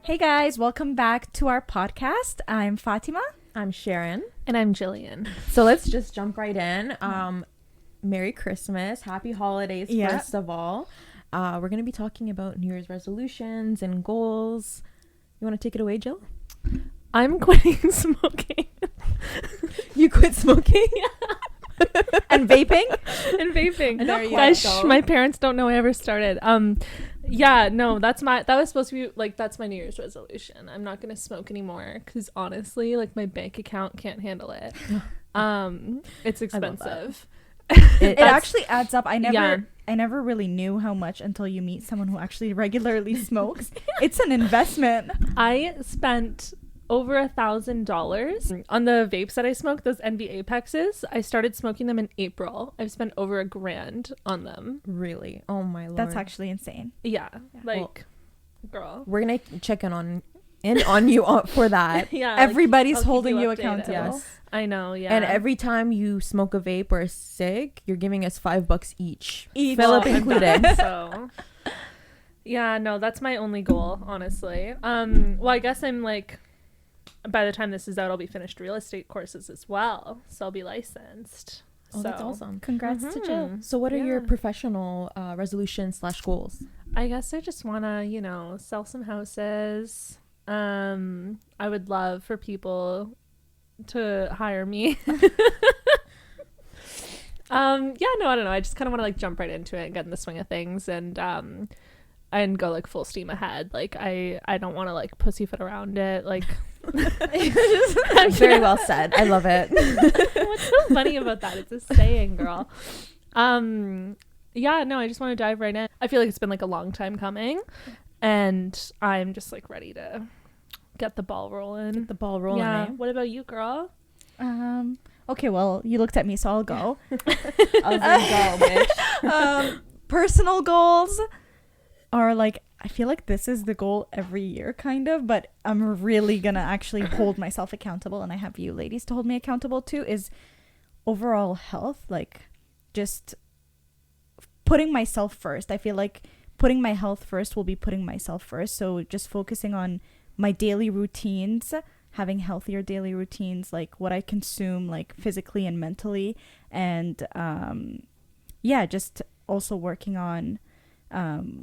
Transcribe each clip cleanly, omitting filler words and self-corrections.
Hey guys, welcome back to our podcast. I'm Fatima. I'm Sharon. And I'm Jillian. So let's just jump right in. Merry Christmas. Happy holidays, first of all. We're going to be talking about New Year's resolutions and goals. You want to take it away, Jill? I'm quitting smoking. You quit smoking? And vaping? And vaping. There you Guys, go. my parents don't know I ever started. Yeah, no, that was supposed to be like, that's my New Year's resolution. I'm not going to smoke anymore because honestly, like my bank account can't handle it. It's expensive. It actually adds up. I never really knew how much until you meet someone who actually regularly smokes. It's an investment. I spent over $1,000 on the vapes that I smoke, those NB Apexes. I started smoking them in April. I've spent over $1,000 on them. Really? Oh my Lord. That's actually insane. Yeah. Girl. We're going to check in on you for that. Yeah. Everybody's I'll keep holding you updated. accountable. Yes. I know, yeah. And every time you smoke a vape or a cig, you're giving us $5 each. Philip Well, included. So yeah, no, that's my only goal, honestly. Well, I guess I'm like, by the time this is out, I'll be finished real estate courses as well, so I'll be licensed. Oh, that's awesome. Congrats to Jill. So what are your professional resolutions / goals? I guess I just want to, sell some houses. I would love for people to hire me. I don't know. I just kind of want to like jump right into it and get in the swing of things and go like full steam ahead. Like I don't want to like pussyfoot around it. Like Very well said. I love it. what's so funny about that? It's a saying, girl. I just want to dive right in. I feel like it's been like a long time coming, and I'm just like ready to get the ball rolling. Yeah. What about you, girl? Okay, well, you looked at me, so I'll go. I was like, go, bitch. Personal goals are like, I feel like this is the goal every year, kind of, but I'm really gonna actually hold myself accountable, and I have you ladies to hold me accountable too, is overall health, like just putting myself first. I feel like putting my health first will be putting myself first, so just focusing on my daily routines, having healthier daily routines, like what I consume, like physically and mentally, and just also working on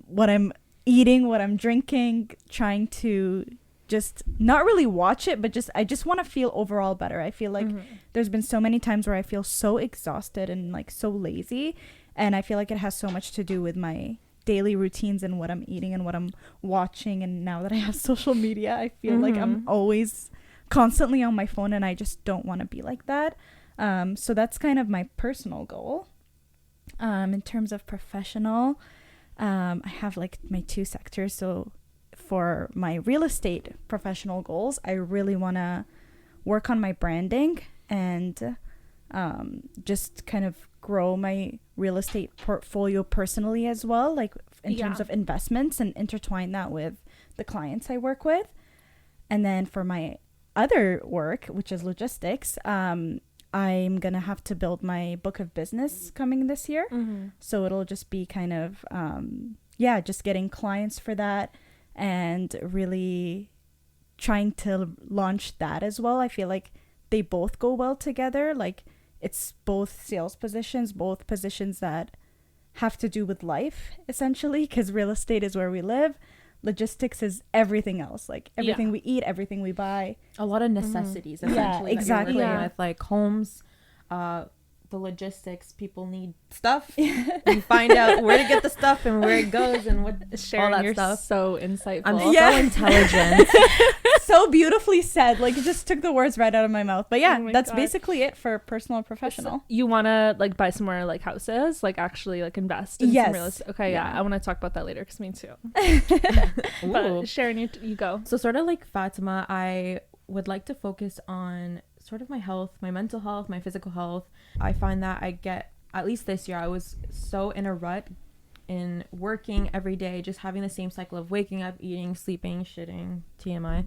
what I'm eating, what I'm drinking, trying to just not really watch it, but I just want to feel overall better. I feel like there's been so many times where I feel so exhausted and like so lazy, and I feel like it has so much to do with my daily routines and what I'm eating and what I'm watching. And now that I have social media, I feel like I'm always constantly on my phone, and I just don't want to be like that. So that's kind of my personal goal. In terms of professional, I have like my two sectors. So for my real estate professional goals, I really want to work on my branding and just kind of grow my real estate portfolio personally as well, like in terms of investments, and intertwine that with the clients I work with. And then for my other work, which is logistics, I'm gonna have to build my book of business coming this year. So it'll just be kind of just getting clients for that and really trying to launch that as well. I feel like they both go well together. Like it's both sales positions, both positions that have to do with life essentially, because real estate is where we live. Logistics is everything else, like everything we eat, everything we buy. A lot of necessities, essentially. Yeah, exactly. That you're working with, like homes, the logistics. People need stuff. You find out where to get the stuff and where it goes and what Sharon, all that you're stuff. so insightful. I'm so intelligent. So beautifully said. Like, it just took the words right out of my mouth. But yeah, Oh my that's God. basically it for personal and professional. So you want to like buy somewhere like houses, like actually like invest in some real estate? Okay, yeah. I want to talk about that later because me too. But Sharon, you go. So sort of like Fatima, I would like to focus on sort of my health, my mental health, my physical health. I find that I get, at least this year, I was so in a rut in working every day, just having the same cycle of waking up, eating, sleeping, shitting, TMI,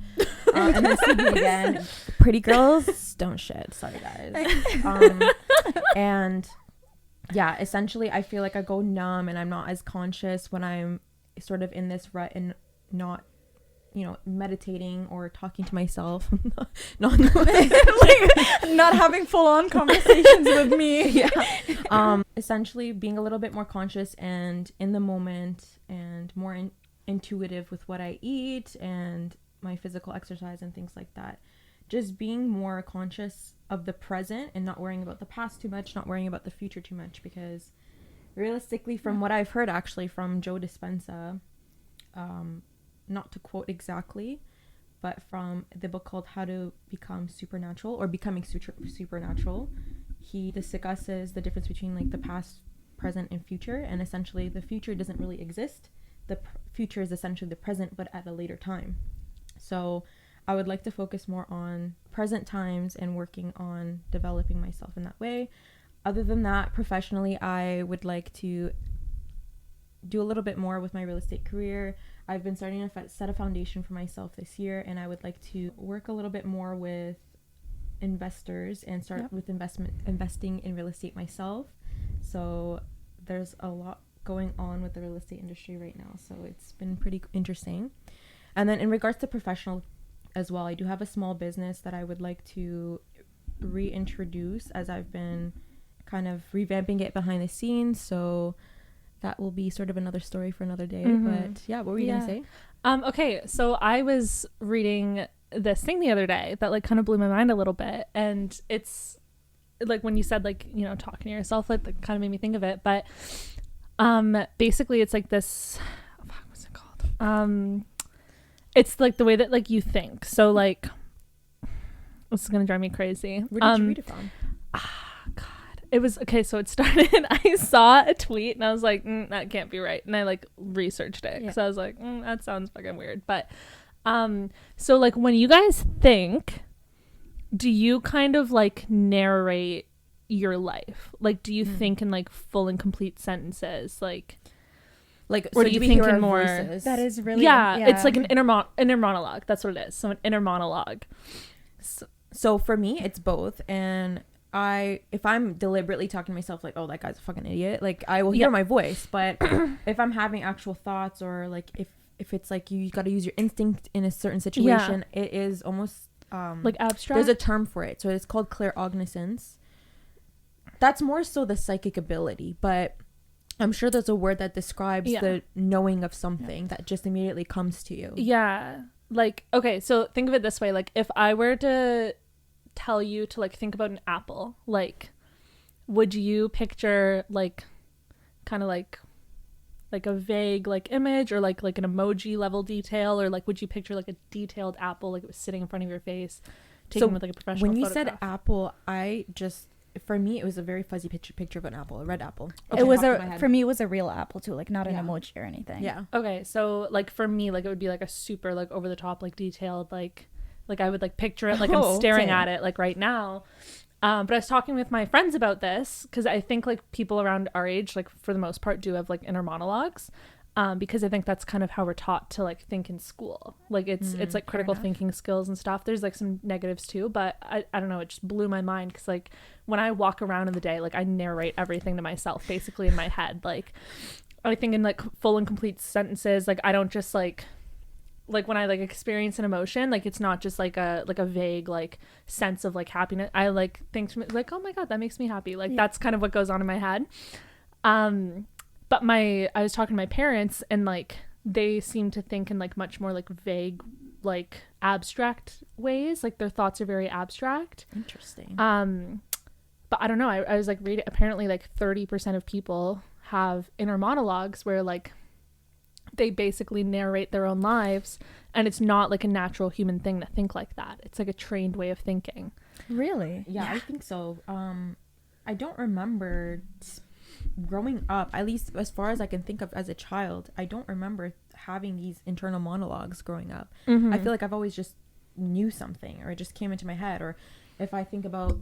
and then sleeping again. Pretty girls don't shit. Sorry, guys. And yeah, essentially, I feel like I go numb and I'm not as conscious when I'm sort of in this rut and not meditating or talking to myself. not Like, not having full-on conversations with me. Yeah. Essentially being a little bit more conscious and in the moment and more intuitive with what I eat and my physical exercise and things like that. Just being more conscious of the present and not worrying about the past too much, not worrying about the future too much, because realistically, from what I've heard actually from Joe Dispenza, not to quote exactly, but from the book called How to Become Supernatural or Becoming Supernatural, he discusses the difference between like the past, present, and future. And essentially the future doesn't really exist. The future is essentially the present, but at a later time. So I would like to focus more on present times and working on developing myself in that way. Other than that, professionally, I would like to do a little bit more with my real estate career. I've been starting to set a foundation for myself this year, and I would like to work a little bit more with investors and start with investing in real estate myself. So there's a lot going on with the real estate industry right now, so it's been pretty interesting. And then in regards to professional as well, I do have a small business that I would like to reintroduce, as I've been kind of revamping it behind the scenes. So that will be sort of another story for another day. But yeah, what were you gonna say? Okay, so I was reading this thing the other day that like kind of blew my mind a little bit, and it's like when you said like talking to yourself, like that kind of made me think of it. But basically it's like this, what's it called? It's like the way that like you think. So like, this is gonna drive me crazy. Where did you read it from? It was okay. So it started, I saw a tweet and I was like, that can't be right. And I like researched it because I was like, that sounds fucking weird. But, so like when you guys think, do you kind of like narrate your life? Like, do you think in like full and complete sentences? Like, or do you think in more? Voices? That is really it's like an inner monologue. That's what it is. So an inner monologue. So for me, it's both. And if I'm deliberately talking to myself like, oh, that guy's a fucking idiot, like I will hear my voice. But if I'm having actual thoughts, or like if it's like you got to use your instinct in a certain situation, it is almost like abstract. There's a term for it, so it's called claircognizance. That's more so the psychic ability, but I'm sure there's a word that describes the knowing of something that just immediately comes to you. Yeah. Like, okay, so think of it this way. Like, if I were to tell you to, like, think about an apple, like, would you picture, like, kind of like a vague, like, image, or, like an emoji level detail, or, like, would you picture, like, a detailed apple, like, it was sitting in front of your face, taken with, like, a professional photograph? When you said apple, for me, it was a very fuzzy picture of an apple, a red apple. It was for me, it was a real apple too, like not an emoji or anything. Yeah. Okay, so like for me, like it would be like a super like over the top, like detailed, like I would like picture it like I'm staring at it like right now. But I was talking with my friends about this because I think like people around our age, like for the most part, do have like inner monologues. Because I think that's kind of how we're taught to like think in school. Like it's like critical thinking skills and stuff. There's like some negatives too, but I don't know, it just blew my mind because like when I walk around in the day, like I narrate everything to myself basically in my head. Like I think in like full and complete sentences. Like I don't just like when I like experience an emotion, like it's not just like a vague like sense of like happiness. I like think to me, like, oh my God, that makes me happy. Like that's kind of what goes on in my head. But I was talking to my parents and like they seem to think in like much more like vague, like abstract ways. Like their thoughts are very abstract. Interesting. But I don't know. I was like reading, apparently like 30% of people have inner monologues where like they basically narrate their own lives, and it's not like a natural human thing to think like that. It's like a trained way of thinking. Really? Yeah. I think so. I don't remember growing up, at least as far as I can think of as a child, I don't remember having these internal monologues growing up. I feel like I've always just knew something, or it just came into my head. Or if I think about,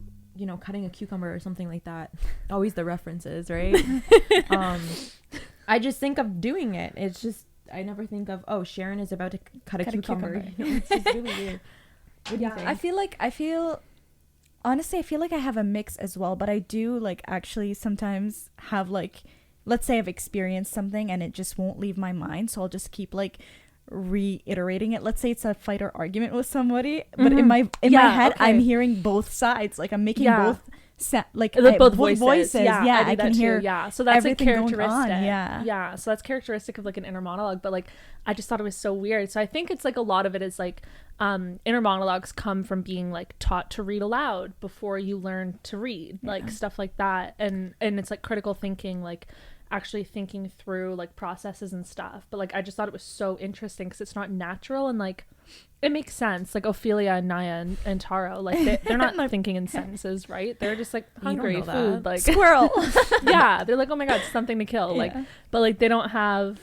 cutting a cucumber or something like that, always the references, right? I just think of doing it. It's just, I never think of, oh, Sharon is about to cut a cucumber. It's just really weird. What do you think? Honestly, I feel like I have a mix as well, but I do like actually sometimes have like, let's say I've experienced something and it just won't leave my mind. So I'll just keep like reiterating it. Let's say it's a fight or argument with somebody, but in my head, okay. I'm hearing both sides. Like I'm making both both voices. Yeah, I can hear. Yeah, so that's like everything going characteristic. on, yeah. So that's characteristic of like an inner monologue. But like, I just thought it was so weird. So I think it's like a lot of it is like, inner monologues come from being like taught to read aloud before you learn to read, like stuff like that, and it's like critical thinking, like actually thinking through like processes and stuff. But like, I just thought it was so interesting because it's not natural, and like it makes sense. Like Ophelia and Naya and Taro, like they're not thinking in sentences, right? They're just like hungry food, like squirrel. Yeah, they're like, oh my god, something to kill. Like, but like they don't have,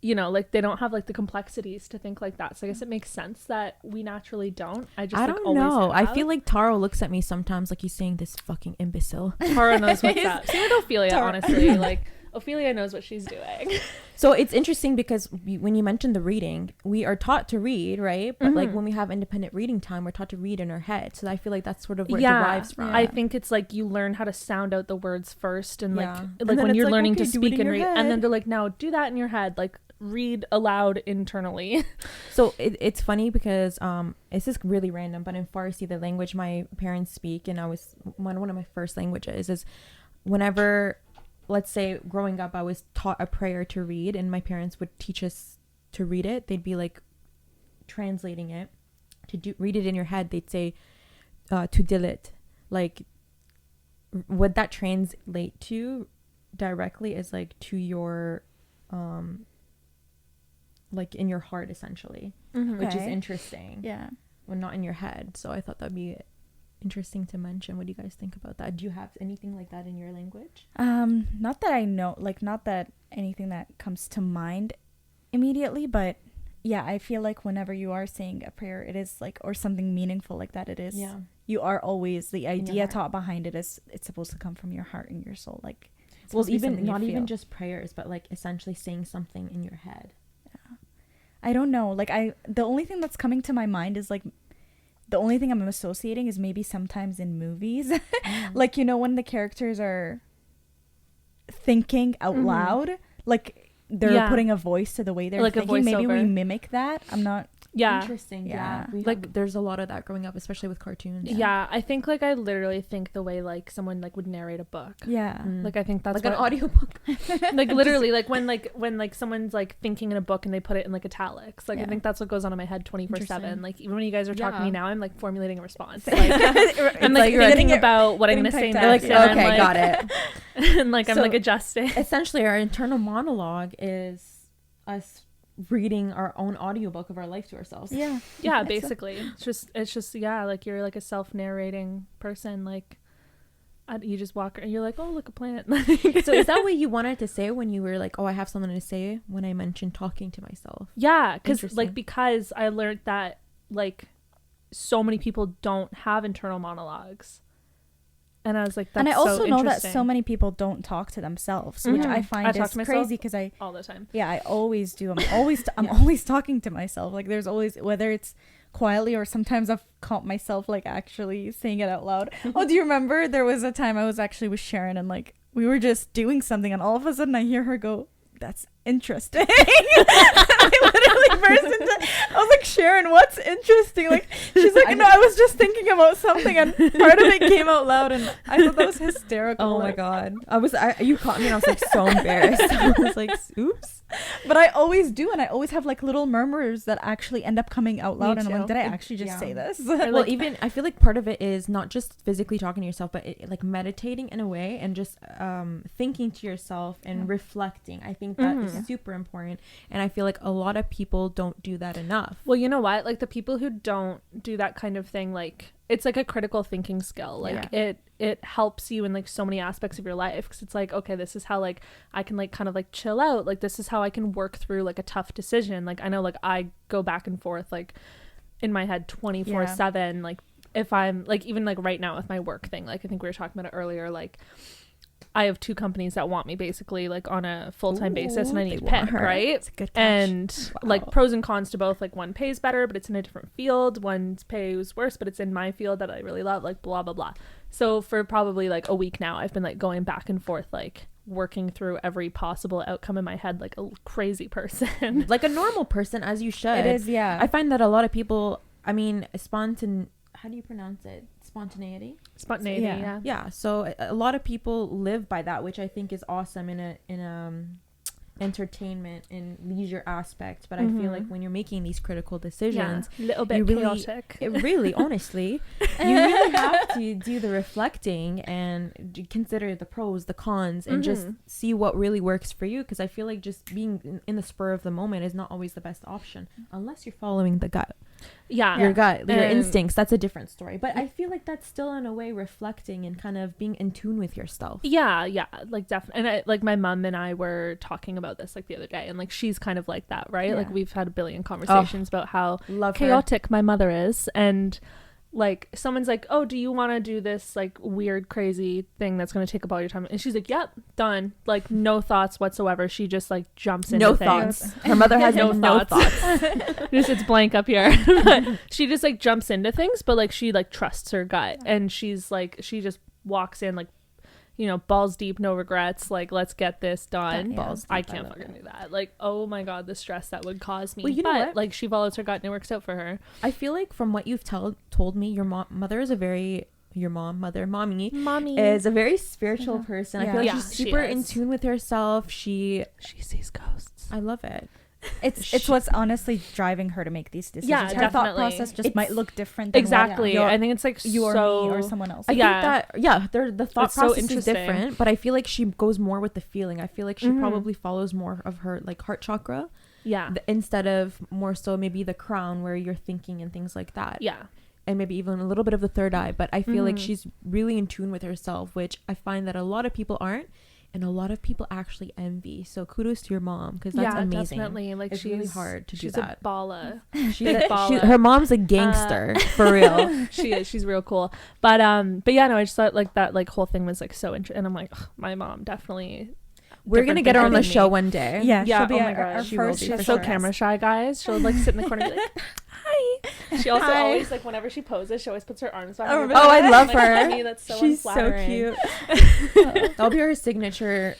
you know, like they don't have like the complexities to think like that. So I guess it makes sense that we naturally don't. I don't know. I feel like Taro looks at me sometimes like he's saying, this fucking imbecile. Taro knows what's up. Same with Ophelia, honestly. Like Ophelia knows what she's doing. So it's interesting because when you mentioned the reading, we are taught to read, right? But like when we have independent reading time, we're taught to read in our head. So I feel like that's sort of where it derives from. I think it's like you learn how to sound out the words first, and like and when you're like, learning okay, to speak and read, head. and then they're like, now do that in your head, like read aloud internally. So it's funny because this is really random, but in Farsi, the language my parents speak, and I was one of my first languages, is whenever, let's say growing up, I was taught a prayer to read, and my parents would teach us to read it. They'd be like translating it to read it in your head. They'd say to dilit, like what that translate to directly is like to your like in your heart, essentially, which is interesting. Yeah, when not in your head. So I thought that'd be interesting to mention. What do you guys think about that? Do you have anything like that in your language? Not that I know, like not that anything that comes to mind immediately, but yeah, I feel like whenever you are saying a prayer, it is like, or something meaningful like that, it is, you are always, the idea taught behind it is it's supposed to come from your heart and your soul. Like, well, even not even just prayers, but like essentially saying something in your head. I don't know, like the only thing that's coming to my mind is like, the only thing I'm associating is maybe sometimes in movies, like, you know, when the characters are thinking out loud, like they're putting a voice to the way they're like thinking. Maybe we mimic that. I'm not. Interesting. Like there's a lot of that growing up, especially with cartoons. I think like I literally think the way like someone like would narrate a book. Like I think that's like an audiobook. Like literally like when someone like thinking in a book and they put it in like italics, like I think that's what goes on in my head 24/7. Like even when you guys are talking to me now, I'm like formulating a response, like I'm like thinking about what I'm gonna say next, like, okay, like, got it. And like I'm like adjusting. Essentially our internal monologue is us reading our own audiobook of our life to ourselves. Basically it's just like you're like a self-narrating person, like you just walk and you're like, oh, look, a plant. So is that what you wanted to say when you were like, oh, I have something to say, when I mentioned talking to myself? Because I learned that like so many people don't have internal monologues. And I was like, that's so interesting. And I also know that so many people don't talk to themselves, which I find is crazy because I all the time. Yeah, I always do. I'm always talking to myself. Like there's always, whether it's quietly or sometimes I've caught myself like actually saying it out loud. Oh, do you remember there was a time I was actually with Sharon and like we were just doing something and all of a sudden I hear her go, that's interesting. I literally burst into, I was like, Sharon, what's interesting? Like, she's like, no, I was just thinking about something and part of it came out loud and I thought that was hysterical. Oh my god. You caught me and I was like so embarrassed. I was like, oops. But I always do, and I always have like little murmurs that actually end up coming out loud, and I'm like, did I actually just say this? Well, even I feel like part of it is not just physically talking to yourself, but like meditating in a way and just thinking to yourself and reflecting. I think that is super important, and I feel like a lot of people don't do that enough. Well, you know what? Like the people who don't do that kind of thing, like it's like a critical thinking skill. Like it helps you in like so many aspects of your life, because it's like, okay, this is how like I can like kind of like chill out, like this is how I can work through like a tough decision. Like I know like I go back and forth like in my head 24/7. Like if I'm like, even like right now with my work thing, like I think we were talking about it earlier, like I have 2 companies that want me basically like on a full-time basis, and I need to pick, right? It's a good touch. And like pros and cons to both. Like one pays better but it's in a different field, one pays worse but it's in my field that I really love, like blah blah blah. So for probably like a week now I've been like going back and forth like working through every possible outcome in my head like a crazy person. Like a normal person, as you should. It is, yeah. I find that a lot of people, I mean, how do you pronounce it? Spontaneity? Spontaneity, yeah. Yeah, so a lot of people live by that, which I think is awesome in a entertainment and leisure aspect. But I feel like when you're making these critical decisions, A little bit chaotic. It really, honestly, you really have to do the reflecting and consider the pros, the cons, and just see what really works for you. Because I feel like just being in the spur of the moment is not always the best option, unless you're following the gut. Your gut, your instincts. That's a different story. But I feel like that's still in a way reflecting and kind of being in tune with yourself. Yeah, like definitely. And like my mom and I were talking about this like the other day, and like she's kind of like that, right? Like we've had a billion conversations about how chaotic my mother is, and like someone's like, oh, do you want to do this like weird crazy thing that's going to take up all your time? And she's like, yep, done. Like no thoughts whatsoever. She just like jumps into things. Her mother has no thoughts. Just it's blank up here. But she just like jumps into things, but like she like trusts her gut, and she's like, she just walks in like, you know, balls deep, no regrets, like let's get this done. Balls deep, I can't fucking do that. Like, oh my god, the stress that would cause me. Well, you know what? Like she follows her gut and it works out for her. I feel like from what you've told me, your mother is a very mommy is a very spiritual person. I feel like she's super in tune with herself. She sees ghosts. I love it. It's what's honestly driving her to make these decisions. Yeah, her definitely. thought process just might look different than Exactly. I think it's like you or so, me or someone else. I think that the thought It's process so is different, but I feel like she goes more with the feeling. I feel like she probably follows more of her like heart chakra. Yeah. Instead of more so maybe the crown where you're thinking and things like that. Yeah. And maybe even a little bit of the third eye, but I feel like she's really in tune with herself, which I find that a lot of people aren't. And a lot of people actually envy. So kudos to your mom, because that's amazing. Definitely. Like it's really hard to do that. She's a balla. Her mom's a gangster for real. She is. She's real cool. But yeah, no, I just thought like that like whole thing was like so interesting. And I'm like, ugh, my mom definitely. We're gonna get her on the show one day. Yeah, she'll be oh my our God. first. She's so camera shy, guys. She'll like sit in the corner and be like, hi. She also always like whenever she poses, she always puts her arms behind her. Oh, I love like, her. Me, that's so she's unflattering. so cute. That'll be her signature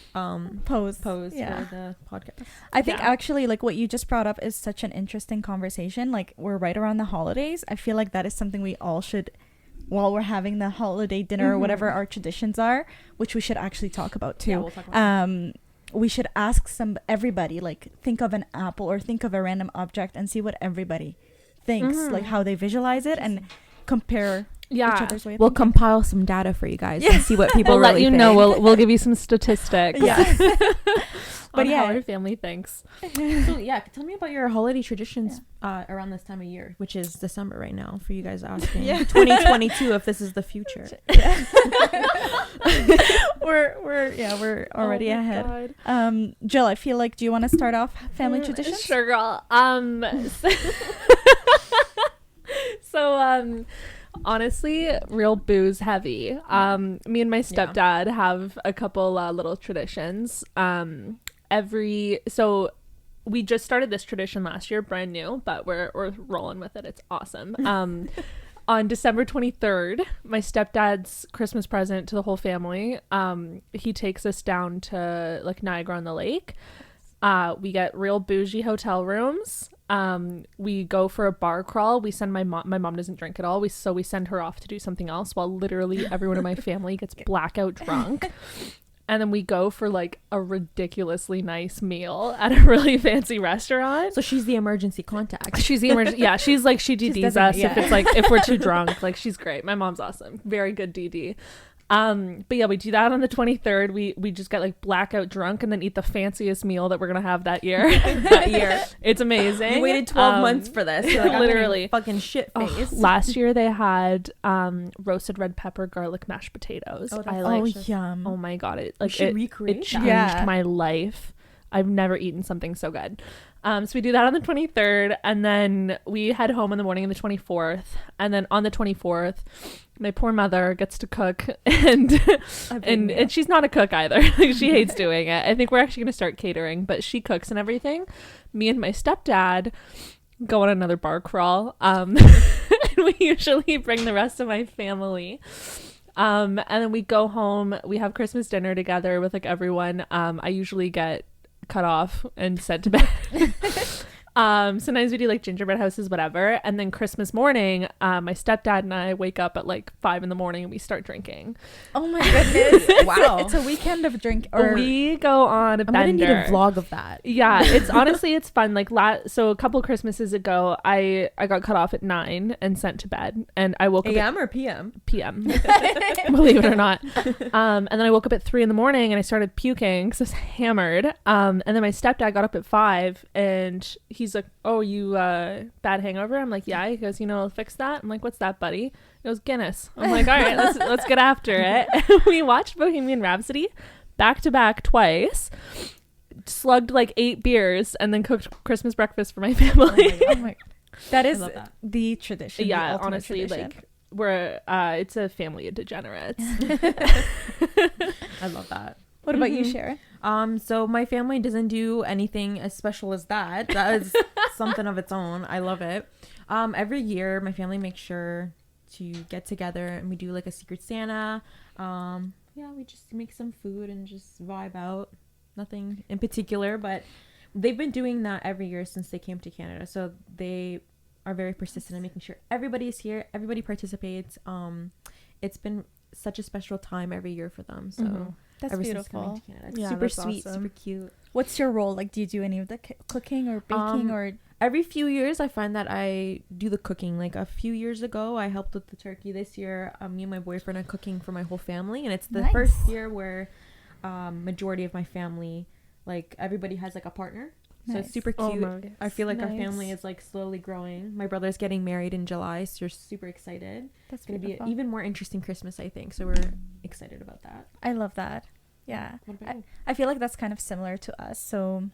pose for the podcast. I think actually like what you just brought up is such an interesting conversation. Like we're right around the holidays. I feel like that is something we all should, while we're having the holiday dinner or whatever our traditions are, which we should actually talk about too. Yeah, we'll talk about we should ask everybody, like think of an apple or think of a random object and see what everybody thinks, like how they visualize it and compare each other's way of we'll thinking. compile some data for you guys and see what people we'll really let you think. know. We'll give you some statistics. But how our family thinks. So tell me about your holiday traditions around this time of year, which is December right now for you guys asking. 2022 if this is the future. we're already ahead. Jill, I feel like, do you want to start off family traditions? Sure, girl. So honestly, real booze heavy. Me and my stepdad have a couple little traditions. So we just started this tradition last year, brand new, but we're rolling with it. It's awesome. On December 23rd, my stepdad's Christmas present to the whole family, he takes us down to like Niagara on the Lake. We get real bougie hotel rooms. We go for a bar crawl. We send my mom doesn't drink at all. So we send her off to do something else while literally everyone in my family gets blackout drunk. And then we go for like a ridiculously nice meal at a really fancy restaurant. So she's the emergency contact. She's the emergency. Yeah, she's like, she DDs us if it's like, if we're too drunk. Like, she's great. My mom's awesome. Very good DD. But yeah, we do that on the 23rd. We just get like blackout drunk and then eat the fanciest meal that we're gonna have that year. It's amazing. You waited 12 months for this. You're like, literally fucking shit face. Last year they had roasted red pepper garlic mashed potatoes. Yum. Oh my god, it recreate changed my life. I've never eaten something so good. So we do that on the 23rd, and then we head home in the morning on the 24th, and then on the 24th my poor mother gets to cook, and she's not a cook either. Like, she hates doing it. I think we're actually going to start catering, but she cooks and everything. Me and my stepdad go on another bar crawl, and we usually bring the rest of my family. And then we go home. We have Christmas dinner together with like everyone. I usually get cut off and sent to bed. Sometimes we do like gingerbread houses, whatever. And then Christmas morning, my stepdad and I wake up at like 5 a.m. and we start drinking. Oh my goodness. Wow. It's a weekend of drink. Or We go on a I'm bender. gonna need a vlog of that. Yeah, it's honestly, it's fun. Like so a couple Christmases ago, I got cut off at 9 and sent to bed, and I woke up AM or PM? PM, believe it or not. And then I woke up at 3 a.m. and I started puking because I was hammered. And then my stepdad got up at 5 and he's like, "Oh, you bad hangover?" I'm like, "Yeah." He goes, "I'll fix that." I'm like, "What's that, buddy?" He goes, "Guinness." I'm like, "All right, let's get after it." We watched Bohemian Rhapsody back to back twice, slugged like 8 beers, and then cooked Christmas breakfast for my family. Oh my, that is love that. the tradition. Yeah, the ultimate honestly, tradition. like we're it's a family of degenerates. I love that. What about you, Sharon? So my family doesn't do anything as special as that. That is something of its own. I love it. Every year my family makes sure to get together and we do like a Secret Santa. We just make some food and just vibe out. Nothing in particular, but they've been doing that every year since they came to Canada. So they are very persistent in making sure everybody is here, everybody participates. It's been such a special time every year for them. So That's ever since beautiful. coming to Canada. It's Yeah, super that's sweet, awesome. super cute. What's your role? Like, do you do any of the cooking or baking or? Every few years I find that I do the cooking. Like a few years ago I helped with the turkey. This year me and my boyfriend are cooking for my whole family, and it's the Nice. first year where majority of my family, like everybody has like a partner. So Nice. it's super Oh cute. my I feel like our nice. family is like slowly growing. My brother's getting married in July, so we're super excited. That's It's going to be beautiful. an even more interesting Christmas, I think. So we're excited about that. I love that. Yeah. What about you? I feel like that's kind of similar to us. So,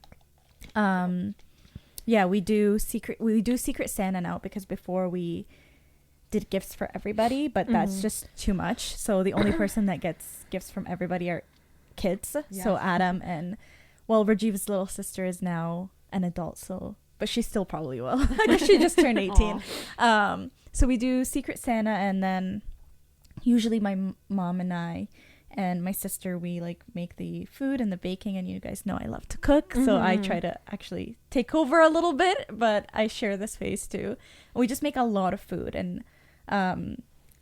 yeah, we do Secret Santa now, because before we did gifts for everybody, but that's just too much. So the only person that gets gifts from everybody are kids. Yeah. So Adam and, well, Rajiv's little sister is now an adult, so, but she still probably will, because she just turned 18. So we do Secret Santa, and then usually my mom and I and my sister, we like make the food and the baking, and you guys know I love to cook, so I try to actually take over a little bit, but I share the space too. We just make a lot of food, and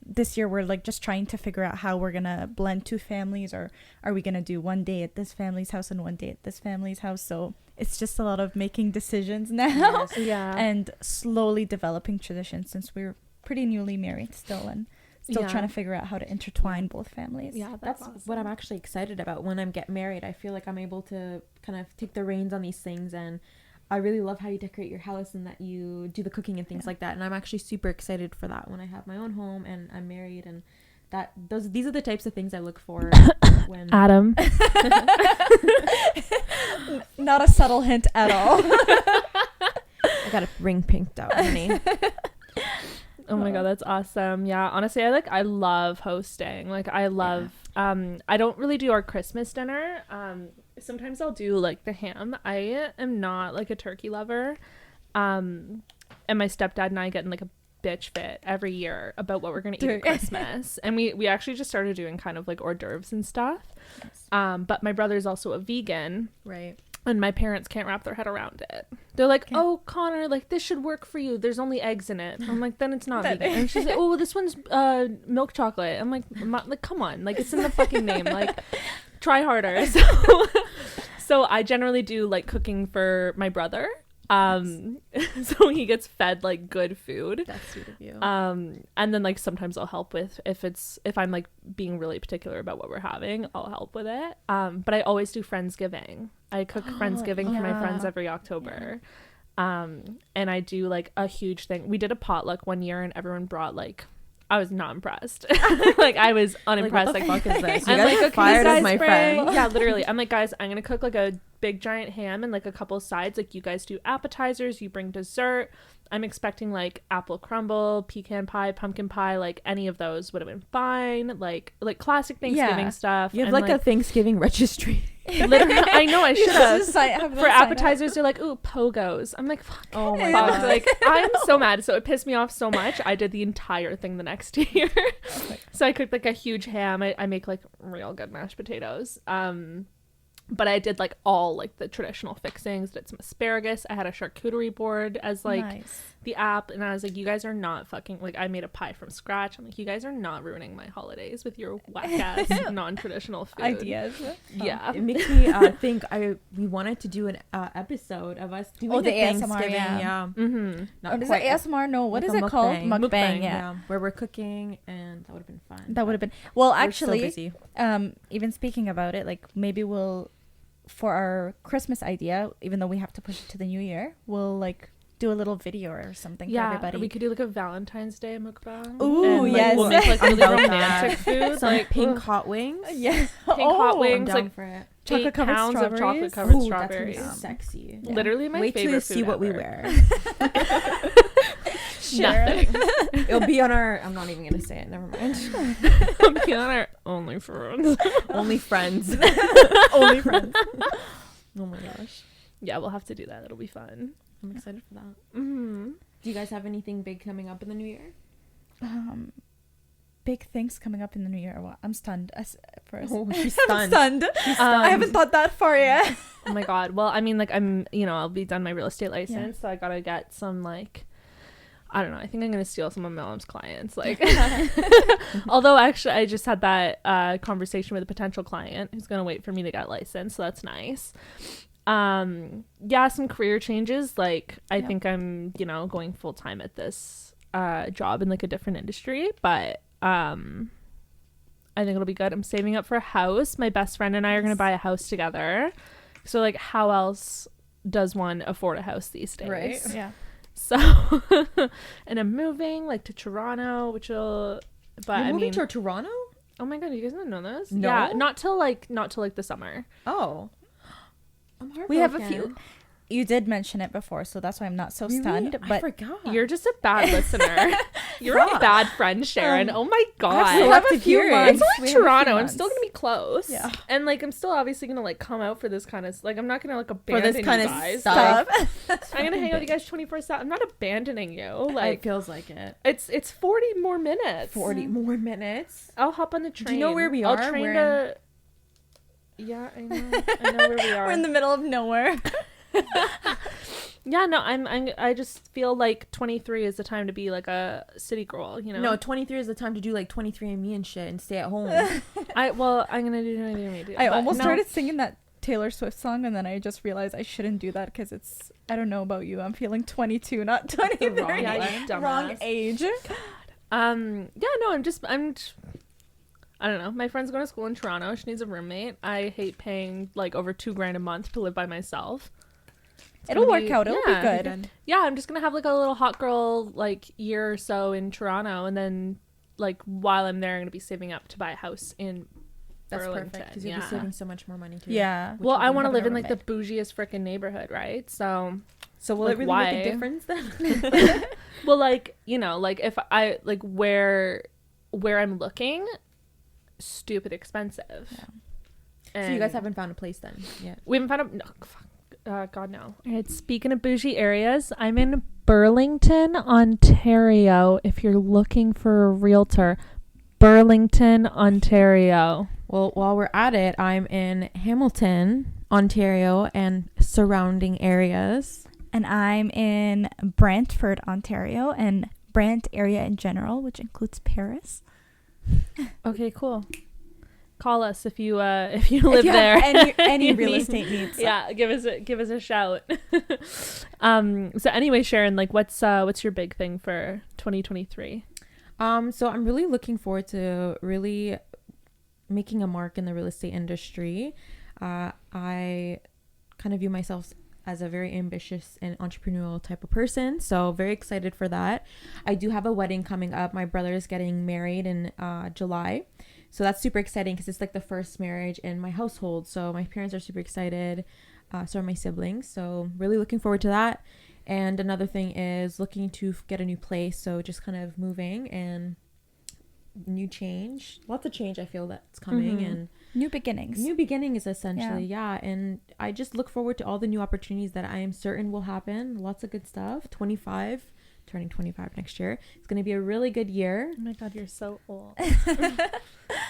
this year we're like just trying to figure out how we're gonna blend two families, or are we gonna do one day at this family's house and one day at this family's house. So it's just a lot of making decisions now. Yes. Yeah. And slowly developing traditions, since we're pretty newly married still, and still Yeah. trying to figure out how to intertwine both families. Yeah, That's awesome. what I'm actually excited about when I get married. I feel like I'm able to kind of take the reins on these things, and I really love how you decorate your house and that you do the cooking and things like that. And I'm actually super excited for that when I have my own home and I'm married, and these are the types of things I look for when Adam. Not a subtle hint at all. I got a ring pinked out, honey. Oh my god, that's awesome. Yeah, honestly, I love hosting. Like I love I don't really do our Christmas dinner. Sometimes I'll do like the ham. I am not like a turkey lover. And my stepdad and I get in like a bitch fit every year about what we're going to eat at Christmas. And we actually just started doing kind of like hors d'oeuvres and stuff. But my brother's also a vegan. Right. And my parents can't wrap their head around it. They're like, "Oh, Connor, like this should work for you. There's only eggs in it." I'm like, "Then it's not vegan." And she's like, "Oh, well, this one's milk chocolate." I'm like, "Come on, like it's in the fucking name. Like, try harder." So I generally do like cooking for my brother. So he gets fed like good food. That's sweet of you. And then like sometimes I'll help with if I'm like being really particular about what we're having, I'll help with it. But I always do Friendsgiving. I cook Friendsgiving for my friends every October. And I do like a huge thing. We did a potluck one year and everyone brought like, I was not impressed. Like I was unimpressed. Like, what the fuck is this? You I'm guys like, are okay, fired guys as my bring- friend. Yeah, literally. I'm like, guys, I'm gonna cook like a big giant ham and like a couple sides. Like you guys do appetizers, you bring dessert. I'm expecting like apple crumble, pecan pie, pumpkin pie, like any of those would have been fine. Like classic Thanksgiving stuff. You have And, like a Thanksgiving registry. Literally, I know I should have. Just have them For sign up. appetizers, they're like, ooh, pogos. I'm like, fuck. Oh my Fuck. god. Like, I'm so mad. So it pissed me off so much. I did the entire thing the next year. So I cooked like a huge ham. I make like real good mashed potatoes. But I did like all like the traditional fixings. Did some asparagus. I had a charcuterie board as like Nice. the app, and I was like, you guys are not fucking, like, I made a pie from scratch. I'm like, you guys are not ruining my holidays with your whack ass non-traditional food Ideas. Yeah. It makes me think we wanted to do an episode of us doing the ASMR, Thanksgiving. yeah. Yeah. Mm-hmm. Not Is quite it ASMR? No, what like is a it called? mukbang. Mukbang, Mukbang, yeah. where we're cooking, and that would have been fun. That would have been well. We're so Actually, busy. even speaking about it, like maybe we'll, for our Christmas idea, even though we have to push it to the new year, we'll like do a little video or something for everybody. we could do like a Valentine's Day mukbang. Ooh, and, like, yes. we'll make like I'm really down with romantic food, Some like pink ugh, hot wings. Yeah. pink hot I'm wings, down like for it. Chocolate 8 covered pounds of chocolate strawberries. covered Ooh, that's gonna be strawberries. sexy. Yeah. Literally my Wait till favorite you see food what we ever. wear. Nothing. It'll be on our. I'm not even gonna say it. Never mind. It'll be on our OnlyFans. Only friends. Only friends. Oh my gosh. Yeah, we'll have to do that. It'll be fun. I'm excited for that. Mm-hmm. Do you guys have anything big coming up in the new year? Big things coming up in the new year. Well, I'm stunned. First, Oh, she's I'm stunned. stunned. I haven't thought that far yet. Oh my god. Well, I mean, like, I'll be done my real estate license, so I gotta get some, like, I don't know. I think I'm gonna steal some of Melum's clients. Like, although actually, I just had that conversation with a potential client who's gonna wait for me to get licensed, so that's nice. Yeah, some career changes. Like, I think I'm, going full time at this job in like a different industry, but I think it'll be good. I'm saving up for a house. My best friend and I are gonna buy a house together. So like, how else does one afford a house these days? Right. Yeah. So, and I'm moving like to Toronto, which will, but You're I moving mean, to Toronto? oh my god, you guys didn't know this? No? Yeah, not till like the summer. Oh. I'm We have a heartbroken. few. You did mention it before, so that's why I'm not so Really? stunned. I But forgot. You're just a bad listener. You're a bad friend, Sharon. Oh my god. we have a few months. It's We only have a few Toronto. I'm months. still gonna be close. Yeah. And like, I'm still obviously gonna like come out for this kind of like, I'm not gonna like for abandon this kind you of guys. stuff. I'm gonna hang out with you guys 24/7. I'm not abandoning you. It Like, feels like it. it's 40 more minutes. 40 more minutes. I'll hop on the train. Do you know where we I'll are? train We're to. Yeah, I know. I know where we are. we're in the middle of nowhere. Yeah, no, I just feel like 23 is the time to be like a city girl, No, 23 is the time to do like 23andMe and shit and stay at home. I'm gonna do 23andMe too. I but almost no. started singing that Taylor Swift song, and then I just realized I shouldn't do that because it's, I don't know about you, I'm feeling 22, not 23. wrong Yeah, one. you dumbass. Wrong age. Yeah, no, I don't know. My friend's going to school in Toronto. She needs a roommate. I hate paying like over $2,000 a month to live by myself. It'll work out. It'll yeah, be good. Yeah, I'm just gonna have like a little hot girl like year or so in Toronto, and then like while I'm there, I'm gonna be saving up to buy a house in That's Burlington. perfect because you'll Yeah. be saving so much more money too. Yeah. Which Well, will I be want to live in having like a the bougiest freaking neighborhood, right? So So will like, it really why? make a difference then? well, like like if I like where I'm looking, stupid expensive. So you guys haven't found a place then yet? We haven't found a no. Fuck. God no. All right, speaking of bougie areas, I'm in Burlington, Ontario. If you're looking for a realtor, Burlington, Ontario. Well, while we're at it, I'm in Hamilton, Ontario, and surrounding areas. And I'm in Brantford, Ontario, and Brant area in general, which includes Paris. Okay, cool. Call us if you live there. Any real estate needs. Yeah, give us a shout. So anyway, Sharon, like what's your big thing for 2023? So I'm really looking forward to really making a mark in the real estate industry. I kind of view myself as a very ambitious and entrepreneurial type of person, so very excited for that. I do have a wedding coming up. My brother is getting married in July, so that's super exciting because it's like the first marriage in my household, so my parents are super excited, so are my siblings, so really looking forward to that. And another thing is looking to get a new place, so just kind of moving and new change, lots of change I feel that's coming, and New beginnings. new beginnings essentially. Yeah. And I just look forward to all the new opportunities that I am certain will happen. Lots of good stuff. 25, turning 25 next year. It's going to be a really good year. Oh my god, you're so old.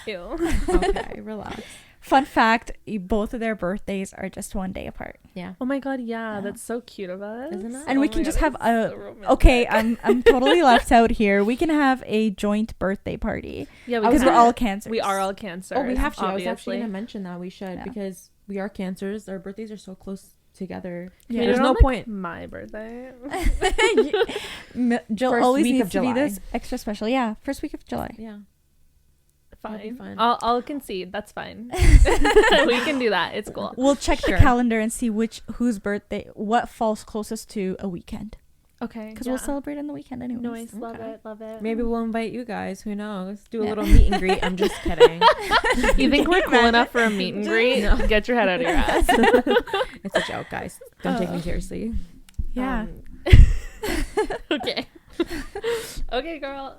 Ew. Okay, relax. Fun fact, both of their birthdays are just one day apart. Yeah. Oh my god, yeah, Yeah. that's so cute of us. Isn't it? And Oh we my can just God, have that's a so romantic. okay, I'm totally left out here. We can have a joint birthday party Yeah, because we're can. all cancers. We are all Cancer. Oh, we have to. I was actually obviously. going to mention that we should, Yeah. because we are Cancers. Our birthdays are so close together. Can we Yeah. do There's it no on, like, point. my birthday. Jill First always week needs of to be July. this extra special. Yeah, first week of July. Yeah. Fine. fun. I'll concede. That's fine. We can do that. It's cool. We'll check Sure. the calendar and see what falls closest to a weekend. Okay. Because we'll celebrate on the weekend anyways. Noise. Love Okay. it. Love it. Maybe we'll invite you guys. Who knows? Do a Yeah. little meet and greet. I'm just kidding. You think we're cool Imagine. enough for a meet and greet? Get your head out of your ass. It's a joke, guys. Don't take me seriously. Yeah. Okay. Okay, girl.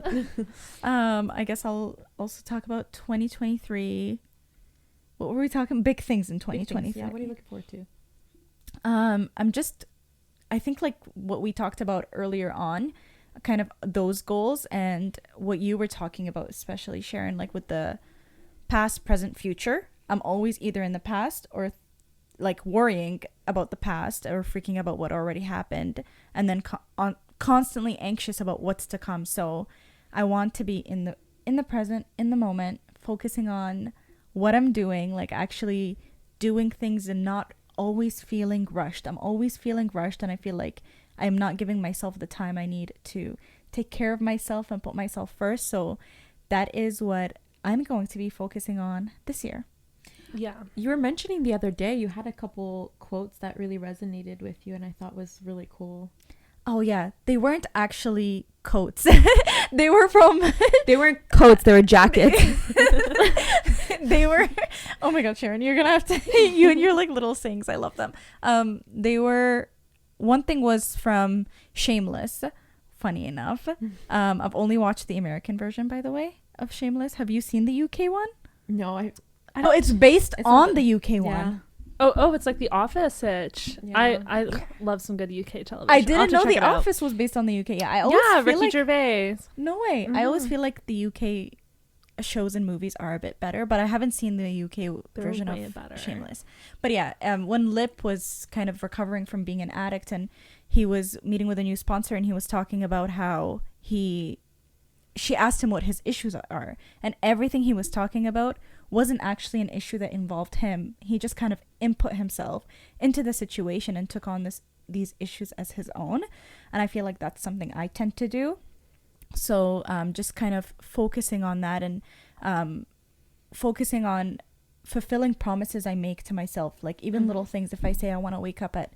I guess I'll also talk about 2023. What were we talking? Big things in Big things. 2023. Yeah. What are you looking forward to? I think like what we talked about earlier on, kind of those goals and what you were talking about, especially Sharon, like with the past, present, future. I'm always either in the past or like worrying about the past or freaking about what already happened, and then constantly anxious about what's to come. So I want to be in the present, in the moment, focusing on what I'm doing, like actually doing things and not always feeling rushed. I'm always feeling rushed, and I feel like I'm not giving myself the time I need to take care of myself and put myself first. So that is what I'm going to be focusing on this year. Yeah. You were mentioning the other day you had a couple quotes that really resonated with you, and I thought was really cool. Oh yeah, they weren't actually coats. They were from They weren't coats, they were jackets. they were oh my god, Sharon, you're gonna have to you and your like little sayings, I love them. They were, one thing was from Shameless, funny enough. I've only watched the American version, by the way, of Shameless. Have you seen the UK one? No, I Oh, it's based It's on not- the UK yeah. one. Oh, it's like The Office. Itch. Yeah. I love some good UK television. I I'll have didn't to know check The it out. Office was based on the UK. Yeah, I always Yeah, feel Ricky like Gervais. no way. I always Mhm. feel like the UK shows and movies are a bit better, but I haven't seen the UK They're version way of better. Shameless. But yeah, when Lip was kind of recovering from being an addict, and he was meeting with a new sponsor, and he was talking about how she asked him what his issues are, and everything he was talking about wasn't actually an issue that involved him. He just kind of input himself into the situation and took on these issues as his own. And I feel like that's something I tend to do. So just kind of focusing on that, and focusing on fulfilling promises I make to myself. Like even little things, if I say I want to wake up at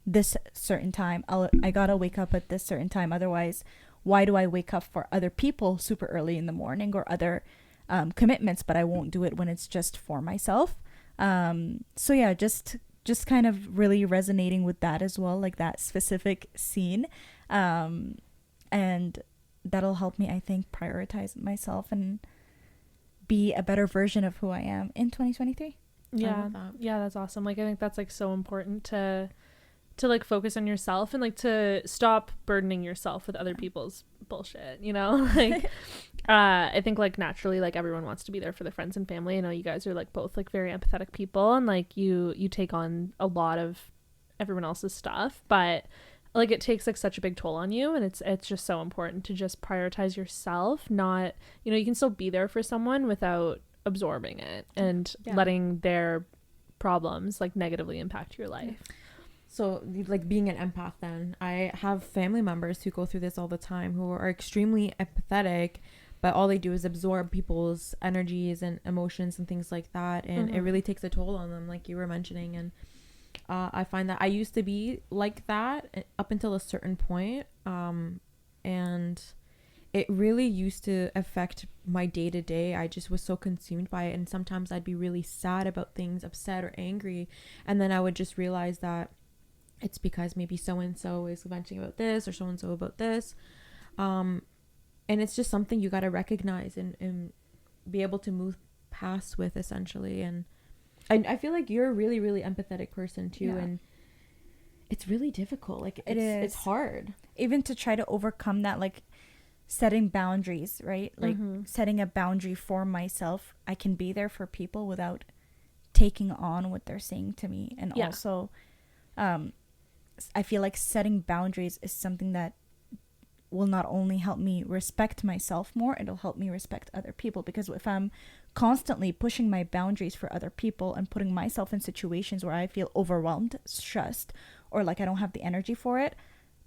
this certain time, I gotta wake up at this certain time. Otherwise, why do I wake up for other people super early in the morning or other commitments, but I won't do it when it's just for myself? So yeah, just kind of really resonating with that as well, like that specific scene. And that'll help me, I think, prioritize myself and be a better version of who I am in 2023. Yeah. love that. Yeah, that's awesome. Like I think that's like so important to like focus on yourself and like to stop burdening yourself with other people's bullshit, you know? Like I think like naturally like everyone wants to be there for their friends and family. I know you guys are like both like very empathetic people, and like you take on a lot of everyone else's stuff, but like it takes like such a big toll on you, and it's just so important to just prioritize yourself. Not, you know, you can still be there for someone without absorbing it and letting their problems like negatively impact your life. So like being an empath, then I have family members who go through this all the time, who are extremely empathetic, but all they do is absorb people's energies and emotions and things like that, and it really takes a toll on them, like you were mentioning. And I find that I used to be like that up until a certain point, and it really used to affect my day-to-day. I just was so consumed by it, and sometimes I'd be really sad about things, upset or angry, and then I would just realize that it's because maybe so-and-so is venting about this or so-and-so about this, And it's just something you got to recognize and be able to move past with, essentially. And I feel like you're a really, really empathetic person too. Yeah. And it's really difficult. Like it's hard. Even to try to overcome that, like setting boundaries, right? Like setting a boundary for myself. I can be there for people without taking on what they're saying to me. And also, I feel like setting boundaries is something that will not only help me respect myself more, it'll help me respect other people. Because if I'm constantly pushing my boundaries for other people and putting myself in situations where I feel overwhelmed, stressed, or like I don't have the energy for it,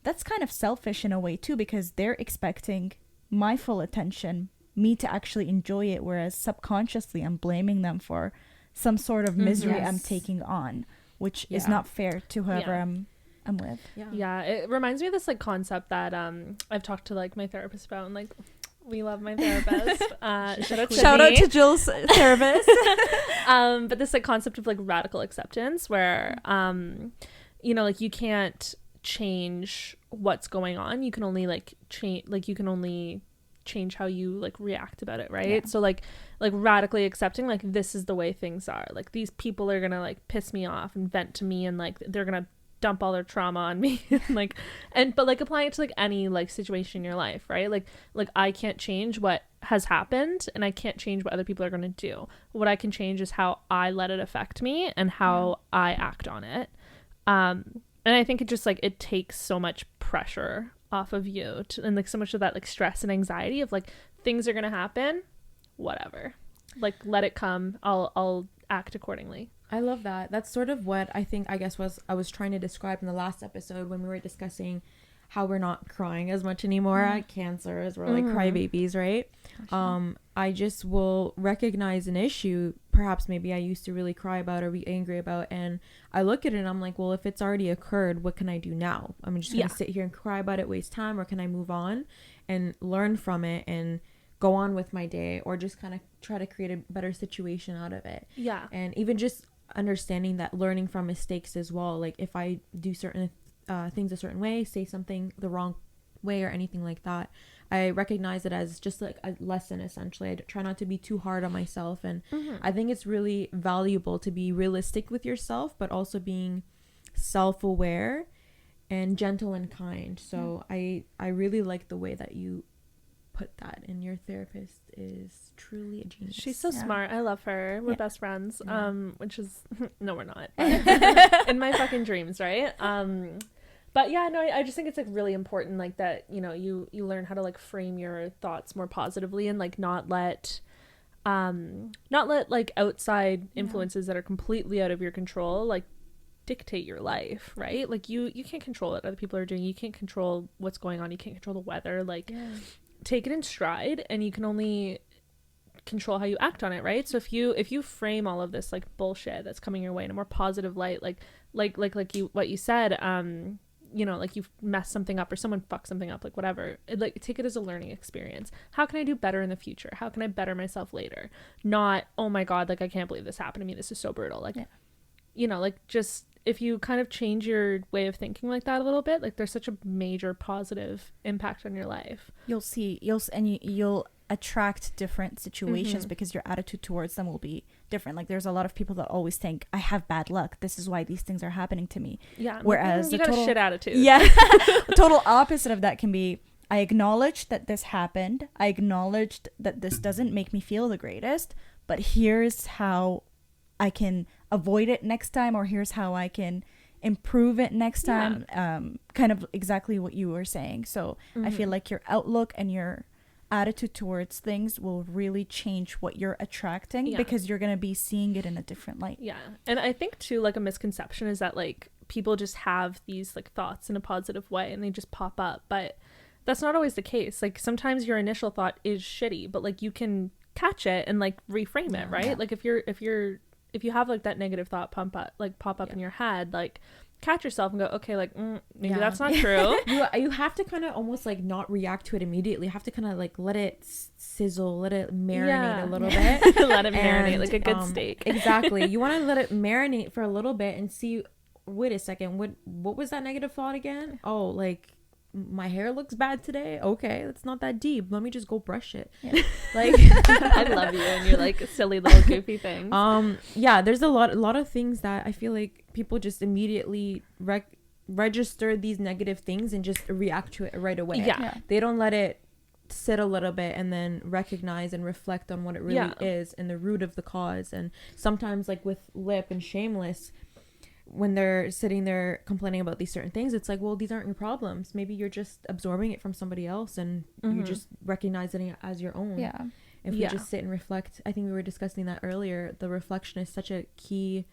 that's kind of selfish in a way too, because they're expecting my full attention, me to actually enjoy it, whereas subconsciously I'm blaming them for some sort of misery I'm taking on, which is not fair to whoever I'm with. Yeah, it reminds me of this like concept that I've talked to like my therapist about, and like we love my therapist. Shout out to Jill's therapist. But this like concept of like radical acceptance, where you know, like you can't change what's going on, you can only like change, like you can only change how you like react about it, right? So like radically accepting like this is the way things are, like these people are gonna like piss me off and vent to me, and like they're gonna dump all their trauma on me like, and but like applying it to like any like situation in your life, right? Like I can't change what has happened, and I can't change what other people are going to do. What I can change is how I let it affect me and how I act on it. And I think it just like it takes so much pressure off of you and like so much of that like stress and anxiety of like things are gonna happen, whatever, like let it come, I'll act accordingly. I love that. That's sort of what I was trying to describe in the last episode when we were discussing how we're not crying as much anymore at cancer, as we're like crybabies, right? I just will recognize an issue perhaps maybe I used to really cry about or be angry about, and I look at it and I'm like, well, if it's already occurred, what can I do now? I'm just gonna sit here and cry about it, waste time, or can I move on and learn from it and go on with my day, or just kind of try to create a better situation out of it? And even just understanding that, learning from mistakes as well. Like if I do certain things a certain way, say something the wrong way or anything like that, I recognize it as just like a lesson, essentially. I try not to be too hard on myself, and I think it's really valuable to be realistic with yourself, but also being self-aware and gentle and kind. So I really like the way that you put that, and your therapist is truly a genius. She's so smart. I love her. We're best friends. Which is no, we're not. In my fucking dreams, right? But yeah, no, I just think it's like really important, like that, you know, you learn how to like frame your thoughts more positively, and like not let like outside influences that are completely out of your control like dictate your life, right? Like you can't control what other people are doing, you can't control what's going on, you can't control the weather. Like take it in stride, and you can only control how you act on it, right? So if you frame all of this like bullshit that's coming your way in a more positive light, like what you said, you know, like you've messed something up or someone fucked something up, like whatever, like take it as a learning experience. How can I do better in the future? How can I better myself later? Not, oh my god, like I can't believe this happened to me, this is so brutal. Like you know, like just if you kind of change your way of thinking like that a little bit, like there's such a major positive impact on your life. You'll attract different situations because your attitude towards them will be different. Like there's a lot of people that always think, I have bad luck, this is why these things are happening to me. Whereas you got a shit attitude. Total opposite of that can be, I acknowledge that this happened, I acknowledged that this doesn't make me feel the greatest, but here's how I can avoid it next time, or here's how I can improve it next time. Kind of exactly what you were saying. So I feel like your outlook and your attitude towards things will really change what you're attracting, because you're going to be seeing it in a different light. And I think too, like a misconception is that like people just have these like thoughts in a positive way and they just pop up, but that's not always the case. Like sometimes your initial thought is shitty, but like you can catch it and like reframe it, right? Like if you have like that negative thought pop up in your head, like catch yourself and go, okay, like maybe that's not true. You have to kind of almost like not react to it immediately. You have to kind of like let it sizzle, let it marinate a little bit. Let it marinate like a good steak. Exactly. You want to let it marinate for a little bit and see, wait a second, what was that negative thought again? Oh, like my hair looks bad today. Okay, it's not that deep. Let me just go brush it. Yeah. Like, I love you and your like silly little goofy things. yeah, there's a lot of things that I feel like people just immediately register these negative things and just react to it right away. Yeah. They don't let it sit a little bit and then recognize and reflect on what it really is and the root of the cause. And sometimes, like with Lip and Shameless, when they're sitting there complaining about these certain things, it's like, well, these aren't your problems. Maybe you're just absorbing it from somebody else and you're just recognizing it as your own. Yeah. If we just sit and reflect, I think we were discussing that earlier, the reflection is such a key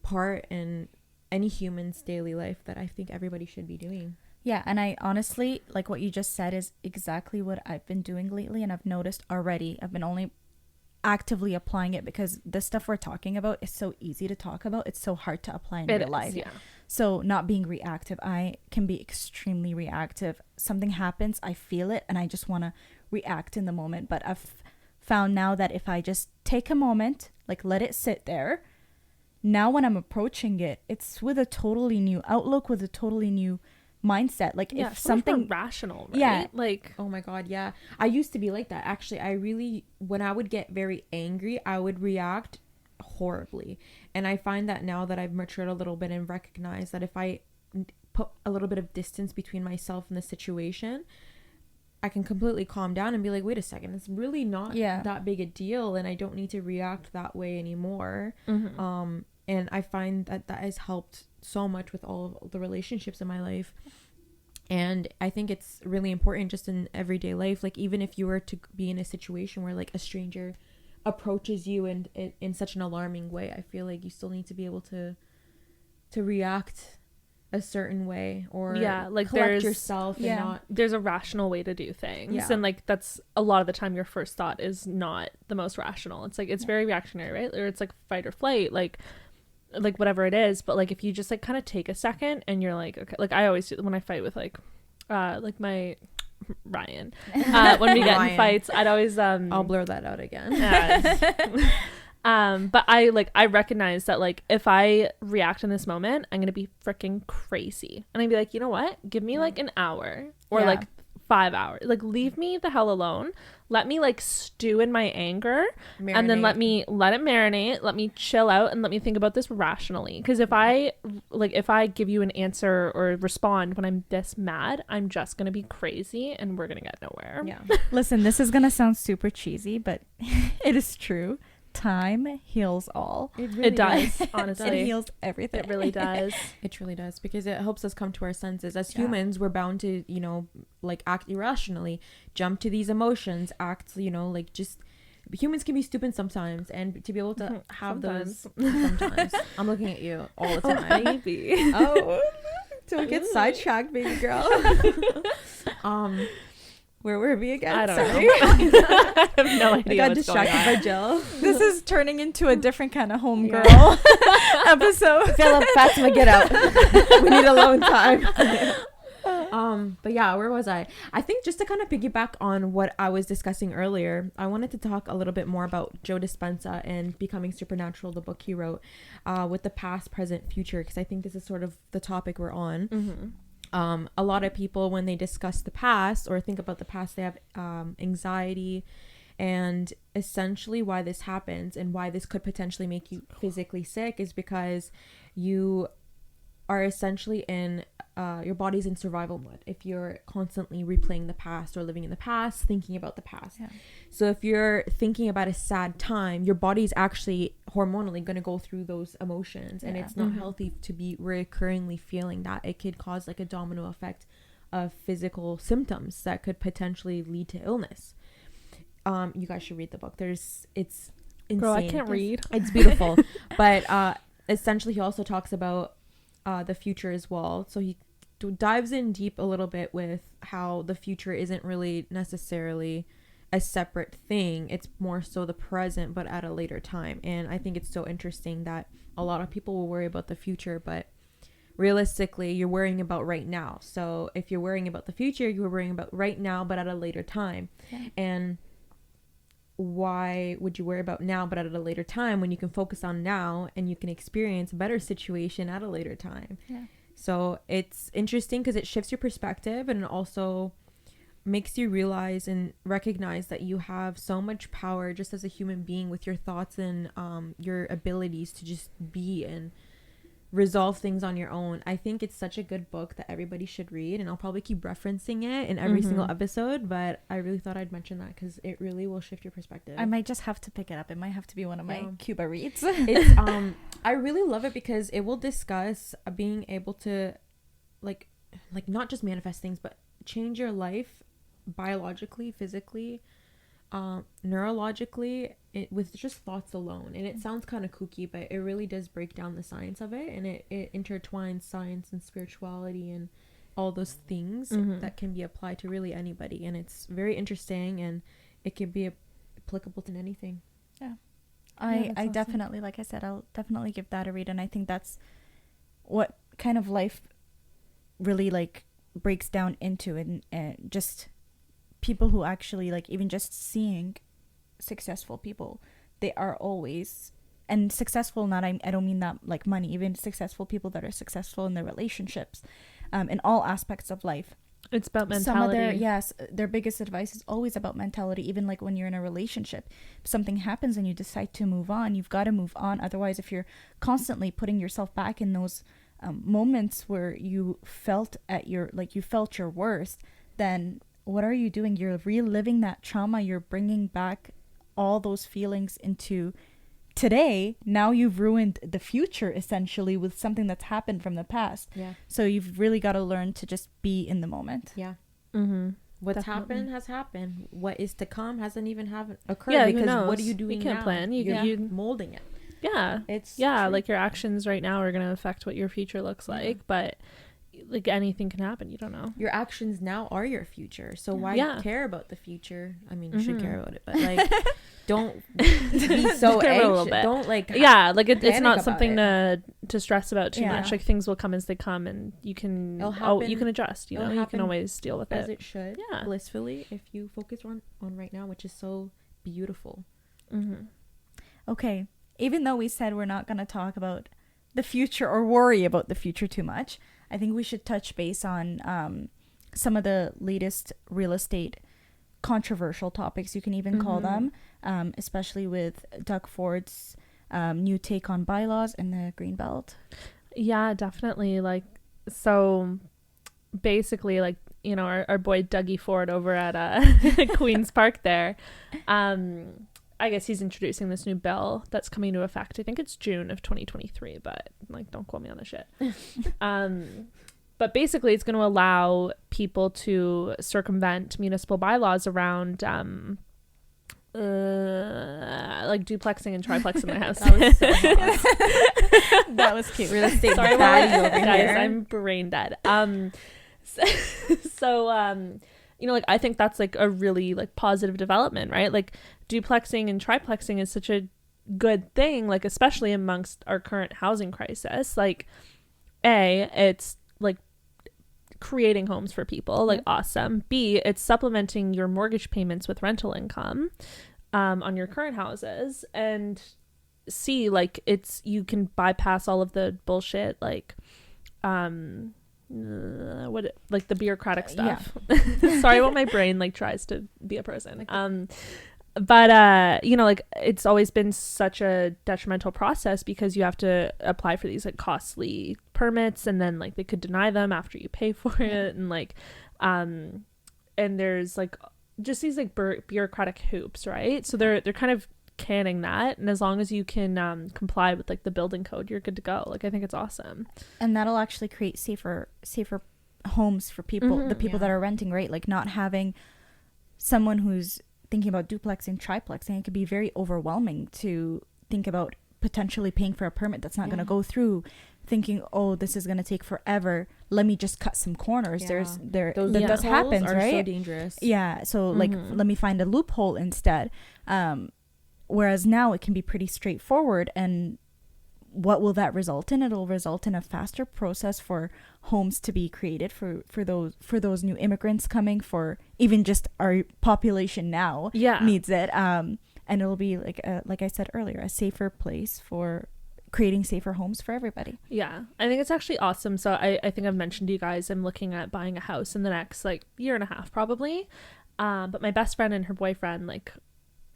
part in any human's daily life that I think everybody should be doing. Yeah, and I honestly, like what you just said is exactly what I've been doing lately, and I've noticed already. I've been only actively applying it because the stuff we're talking about is so easy to talk about. It's so hard to apply in real life. Yeah. So not being reactive, I can be extremely reactive. Something happens, I feel it, and I just want to react in the moment. But I've found now that if I just take a moment, like let it sit there, now when I'm approaching it, it's with a totally new outlook, with a totally new mindset. Like if something rational, right? Like, oh my god, yeah, I used to be like that. Actually, I really, when I would get very angry, I would react horribly. And I find that now that I've matured a little bit and recognized that if I put a little bit of distance between myself and the situation, I can completely calm down and be like, wait a second, it's really not that big a deal, and I don't need to react that way anymore. And I find that has helped so much with all of the relationships in my life. And I think it's really important just in everyday life. Like, even if you were to be in a situation where like a stranger approaches you and in such an alarming way, I feel like you still need to be able to react a certain way, or like collect yourself and not. There's a rational way to do things, and like that's a lot of the time your first thought is not the most rational. It's like it's very reactionary, right? Or it's like fight or flight, like whatever it is. But like if you just like kind of take a second and you're like, okay, like I always do when I fight with like my Ryan, when we get in fights, I'd always I'll blur that out again. But I recognize that like if I react in this moment, I'm gonna be freaking crazy, and I'd be like, you know what, give me like an hour or like 5 hours, like leave me the hell alone, let me like stew in my anger, and then let it marinate, let me chill out, and let me think about this rationally. Because if I give you an answer or respond when I'm this mad, I'm just gonna be crazy and we're gonna get nowhere. Listen, this is gonna sound super cheesy, but it is true. Time heals all. It does. Honestly, it heals everything. It really does. It really does, because it helps us come to our senses. As humans, we're bound to, you know, like act irrationally, jump to these emotions, act, you know, like just humans can be stupid sometimes, and to be able to have those sometimes. I'm looking at you all the time. Maybe. Oh, don't get sidetracked, baby girl. Where were we again? I don't know. I have no idea. I got distracted by Jill. This is turning into a different kind of homegirl episode. Philip, Fatma, get out. We need alone time. But yeah, where was I? I think just to kind of piggyback on what I was discussing earlier, I wanted to talk a little bit more about Joe Dispenza and Becoming Supernatural, the book he wrote, with the past, present, future, because I think this is sort of the topic we're on. A lot of people, when they discuss the past or think about the past, they have anxiety, and essentially why this happens and why this could potentially make you physically sick is because you are essentially in your body's in survival mode if you're constantly replaying the past or living in the past, thinking about the past. So if you're thinking about a sad time, your body's actually hormonally going to go through those emotions, and it's not healthy to be recurringly feeling that. It could cause like a domino effect of physical symptoms that could potentially lead to illness. You guys should read the book. It's insane. Girl, I can't read. It's beautiful. But essentially he also talks about the future as well. So he dives in deep a little bit with how the future isn't really necessarily a separate thing. It's more so the present, but at a later time. And I think it's so interesting that a lot of people will worry about the future, but realistically you're worrying about right now. So if you're worrying about the future, you're worrying about right now, but at a later time. And why would you worry about now but at a later time when you can focus on now and you can experience a better situation at a later time? So it's interesting because it shifts your perspective, and it also makes you realize and recognize that you have so much power just as a human being with your thoughts and your abilities to just be and resolve things on your own. I think it's such a good book that everybody should read, and I'll probably keep referencing it in every single episode, but I really thought I'd mention that because it really will shift your perspective. I might just have to pick it up. It might have to be one of my Cuba reads. It's I really love it because it will discuss being able to like not just manifest things, but change your life biologically, physically, neurologically, with just thoughts alone. And it sounds kind of kooky, but it really does break down the science of it, and it intertwines science and spirituality and all those things that can be applied to really anybody. And it's very interesting, and it can be applicable to anything. I awesome. Definitely, like I said, I'll definitely give that a read, and I think that's what kind of life really like breaks down into, and just people who actually like, even just seeing successful people, they are always, and successful, not I don't mean that like money, even successful people that are successful in their relationships, in all aspects of life. It's about mentality. Some of their biggest advice is always about mentality. Even like when you're in a relationship, if something happens and you decide to move on, you've got to move on. Otherwise, if you're constantly putting yourself back in those moments where you felt your worst, then what are you doing? You're reliving that trauma. You're bringing back all those feelings into today. Now you've ruined the future essentially with something that's happened from the past. So you've really got to learn to just be in the moment. What's happened has happened. What is to come hasn't even occurred, because what are you doing? You can't now? plan. You're molding it. It's like your actions right now are going to affect what your future looks like, but like anything can happen. You don't know. Your actions now are your future, so why care about the future? I mean, you should care about it, but like don't be so anxious. Don't like it's not something to stress about too much. Like things will come as they come, and you can you can adjust. You know, you can always deal with as it should. Blissfully, if you focus on right now, which is so beautiful. Okay, even though we said we're not going to talk about the future or worry about the future too much, I think we should touch base on some of the latest real estate controversial topics, you can even call them, especially with Doug Ford's new take on bylaws in the Greenbelt. Yeah, definitely. Like, so basically, like, you know, our boy Dougie Ford over at Queen's Park there, I guess he's introducing this new bill that's coming into effect. I think it's June of 2023, but like, don't quote me on the shit. But basically it's going to allow people to circumvent municipal bylaws around like duplexing and triplexing in their house. That was cute. Real estate value over guys, here. I'm brain dead. So you know, like, I think that's like a really like positive development, right? Like, duplexing and triplexing is such a good thing, like, especially amongst our current housing crisis. Like, it's like creating homes for people, like, awesome. B, it's supplementing your mortgage payments with rental income on your current houses. And C, like, you can bypass all of the bullshit, like like the bureaucratic stuff. Sorry, what my brain like tries to be a person. But you know, like, it's always been such a detrimental process because you have to apply for these like costly permits, and then like they could deny them after you pay for it, and like and there's like just these like bureaucratic hoops, right? So they're kind of canning that, and as long as you can comply with like the building code, you're good to go. Like, I think it's awesome, and that'll actually create safer homes for people, the people that are renting, right? Like, not having someone who's thinking about duplexing, triplexing, it could be very overwhelming to think about potentially paying for a permit that's not going to go through, thinking, oh, this is going to take forever, let me just cut some corners. That does happen, right? So dangerous. So like, let me find a loophole instead. Whereas now it can be pretty straightforward. And what will that result in? It'll result in a faster process for homes to be created for those new immigrants coming, for even just our population now needs it. And it'll be like I said earlier, a safer place for creating safer homes for everybody. Yeah, I think it's actually awesome. So I think I've mentioned to you guys, I'm looking at buying a house in the next like year and a half probably. But my best friend and her boyfriend, like,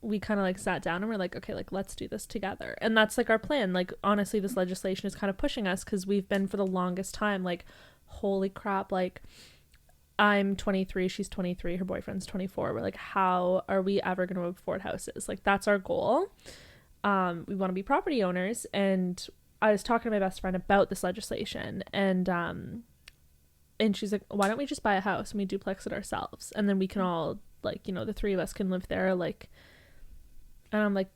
we kind of like sat down and we're like, okay, like, let's do this together. And that's like our plan. Like, honestly, this legislation is kind of pushing us because we've been for the longest time like, holy crap, like, I'm 23, she's 23, her boyfriend's 24. We're like, how are we ever going to afford houses? Like, that's our goal. We want to be property owners. And I was talking to my best friend about this legislation, and she's like, why don't we just buy a house and we duplex it ourselves, and then we can all, like, you know, the three of us can live there, like. And I'm like,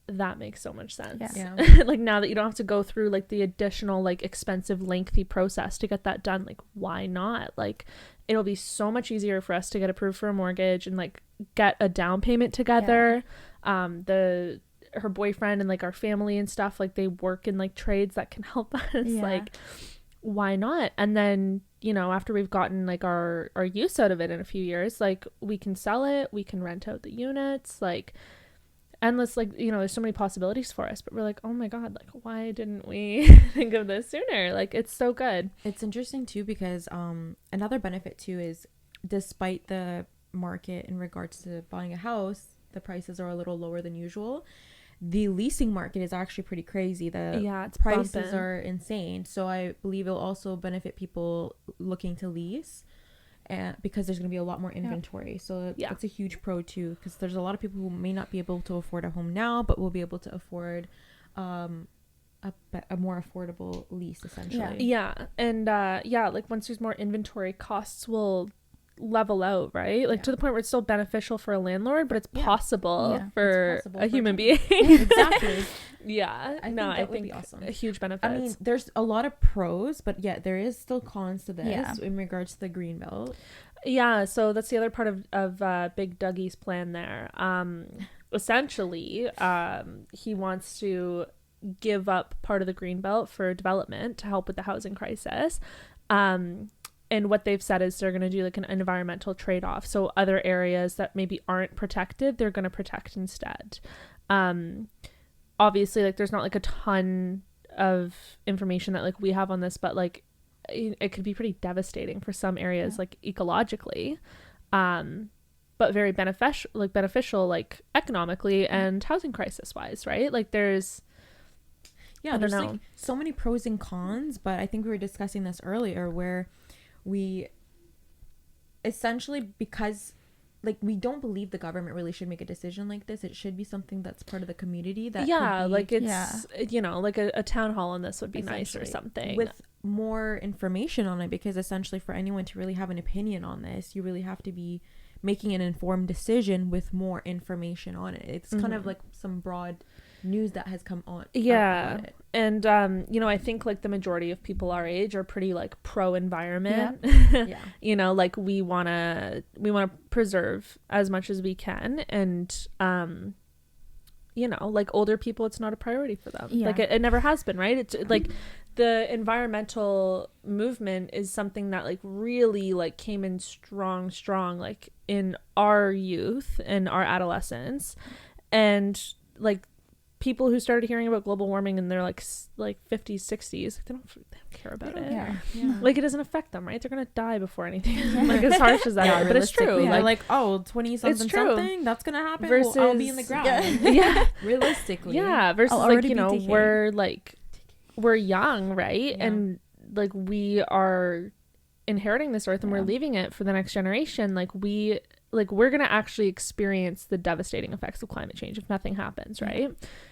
that makes so much sense. Yeah. Like, now that you don't have to go through like the additional like expensive lengthy process to get that done, like, why not? Like, it'll be so much easier for us to get approved for a mortgage and like get a down payment together. Her boyfriend and like our family and stuff, like, they work in like trades that can help us. Like, why not? And then, you know, after we've gotten like our use out of it in a few years, like, we can sell it, we can rent out the units, like, endless, like, you know, there's so many possibilities for us. But we're like, oh my god, like, why didn't we think of this sooner? Like, it's so good. It's interesting too because another benefit too is, despite the market in regards to buying a house, the prices are a little lower than usual. The leasing market is actually pretty crazy. It's prices bumping. are insane. So I believe it'll also benefit people looking to lease, and because there's going to be a lot more inventory. So that's a huge pro too, because there's a lot of people who may not be able to afford a home now, but will be able to afford a more affordable lease, essentially. And like, once there's more inventory, costs will level out, right? Like, to the point where it's still beneficial for a landlord, but it's possible for a human being. Exactly. I think be awesome. A huge benefit. I mean, there's a lot of pros, but there is still cons to this in regards to the Greenbelt. So that's the other part of Big Dougie's plan there. Essentially, he wants to give up part of the Greenbelt for development to help with the housing crisis. And what they've said is they're going to do like an environmental trade-off. So other areas that maybe aren't protected, they're going to protect instead. Obviously, like, there's not like a ton of information that like we have on this, but like it could be pretty devastating for some areas, like ecologically, but very beneficial like economically and housing crisis wise, right? Like, there's there's like so many pros and cons, but I think we were discussing this earlier where we essentially, because like, we don't believe the government really should make a decision like this. It should be something that's part of the community that like, it's you know, like a town hall on this would be nice or something with more information on it, because essentially for anyone to really have an opinion on this, you really have to be making an informed decision with more information on it. It's kind of like some broad news that has come on about it. And you know, I think like the majority of people our age are pretty like pro environment. You know, like, we want to preserve as much as we can, and you know, like, older people, it's not a priority for them. Like, it never has been, right? It's like the environmental movement is something that like really like came in strong like in our youth and our adolescence, and like people who started hearing about global warming and they're like 50s 60s, they don't care about it. Like, it doesn't affect them, right? They're gonna die before anything. Like, as harsh as that is, but it's true. Like, oh, 20 something that's gonna happen, versus I'll be in the ground. Realistically, versus like, you know, we're young, right? And like, we are inheriting this earth and we're leaving it for the next generation. Like, we're gonna actually experience the devastating effects of climate change if nothing happens, right?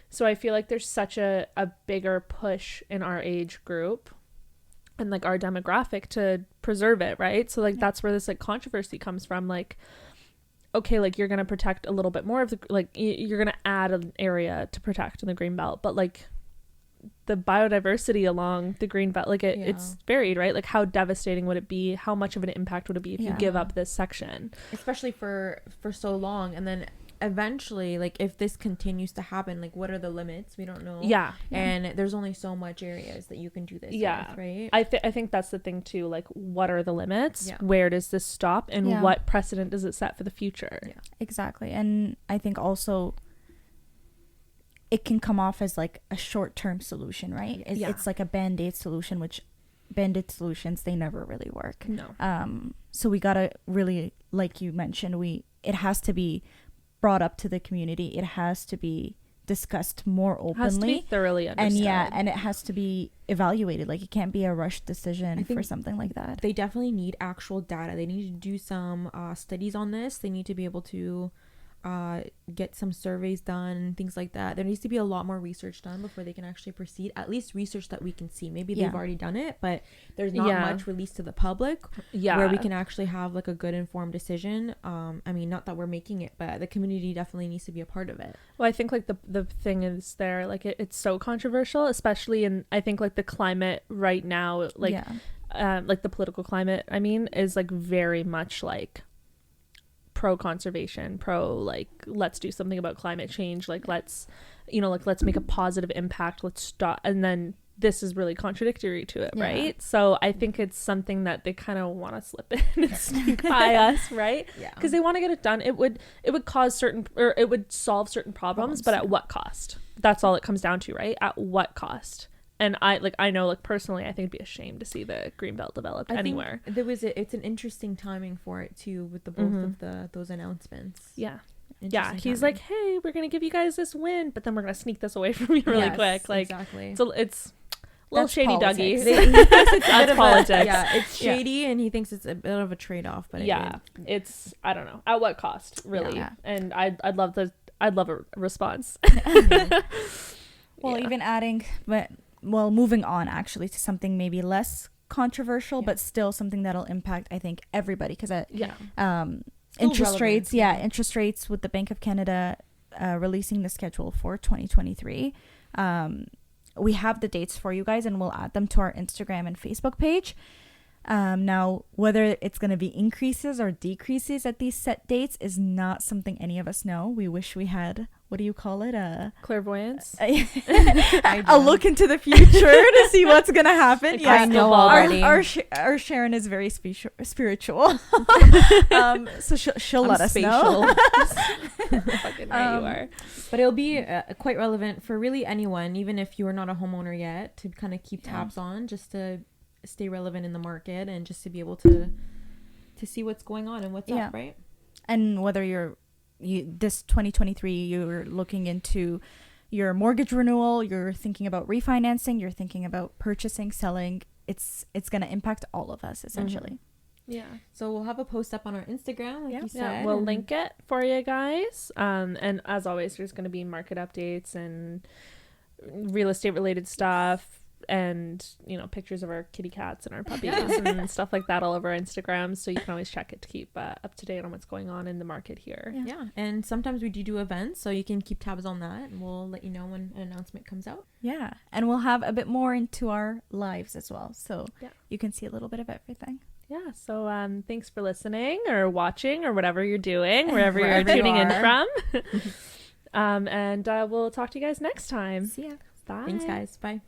So I feel like there's such a bigger push in our age group and like our demographic to preserve it, right? So like, that's where this like controversy comes from. Like, okay, like, you're gonna protect a little bit more of the, like, you're gonna add an area to protect in the Greenbelt, but like, the biodiversity along the Greenbelt, like, it's varied, right? Like, how devastating would it be? How much of an impact would it be if you give up this section, especially for so long? And then eventually, like, if this continues to happen, like, what are the limits? We don't know. And there's only so much areas that you can do this with, right? I think that's the thing too. Like, what are the limits? Where does this stop? And what precedent does it set for the future? Exactly. And I think also it can come off as like a short-term solution, right? Yeah. It's like a band-aid solution, which band-aid solutions, they never really work. No. So we gotta really, like you mentioned, it has to be brought up to the community. It has to be discussed more openly. Has to be thoroughly understood. And it has to be evaluated. Like, it can't be a rushed decision for something like that. They definitely need actual data. They need to do some studies on this. They need to be able to get some surveys done, things like that. There needs to be a lot more research done before they can actually proceed. At least research that we can see. Maybe they've already done it, but there's not much released to the public where we can actually have like a good informed decision. I mean, not that we're making it, but the community definitely needs to be a part of it. Well, I think like the thing is there, like it's so controversial, especially in, I think like the climate right now, like like the political climate, I mean, is like very much like pro conservation, pro like let's do something about climate change, like let's make a positive impact, let's stop. And then this is really contradictory to it, right? So I think it's something that they kind of want to slip in and sneak by us, right? Because they want to get it done. It would cause certain, or it would solve certain problems, but at what cost? That's all it comes down to, right? At what cost? And I know like personally, I think it'd be a shame to see the Greenbelt developed anywhere. It's an interesting timing for it too, with the both of those announcements. Yeah, he's like, hey, we're gonna give you guys this win, but then we're gonna sneak this away from you really quick. Like, exactly. So it's a little shady, politics. Dougie. That's politics. It's shady, and he thinks it's a bit of a trade-off. But it's, I don't know, at what cost, really? And I'd love a response. Well, even adding, moving on actually to something maybe less controversial, but still something that'll impact, I think, everybody, because interest rates with the Bank of Canada releasing the schedule for 2023. We have the dates for you guys, and we'll add them to our Instagram and Facebook page. Now, whether it's going to be increases or decreases at these set dates is not something any of us know. We wish we had, what do you call it? Clairvoyance. A look into the future to see what's going to happen. I know already. Our Sharon is very spiritual. So she'll let us know. Fucking right you are. But it'll be quite relevant for really anyone, even if you are not a homeowner yet, to kind of keep tabs on, just to stay relevant in the market, and just to be able to see what's going on and what's up, right? And whether this 2023 you're looking into your mortgage renewal, you're thinking about refinancing, you're thinking about purchasing, selling, it's going to impact all of us essentially. So we'll have a post up on our Instagram, like you said. We'll link it for you guys, and as always, there's going to be market updates and real estate related stuff, and pictures of our kitty cats and our puppies and stuff like that all over our Instagram, so you can always check it to keep up to date on what's going on in the market here. And sometimes we do events, so you can keep tabs on that, and we'll let you know when an announcement comes out. And we'll have a bit more into our lives as well, so you can see a little bit of everything. So thanks for listening or watching or whatever you're doing, wherever you're tuning in from. And we'll talk to you guys next time. See ya. Bye. Thanks, guys. Bye.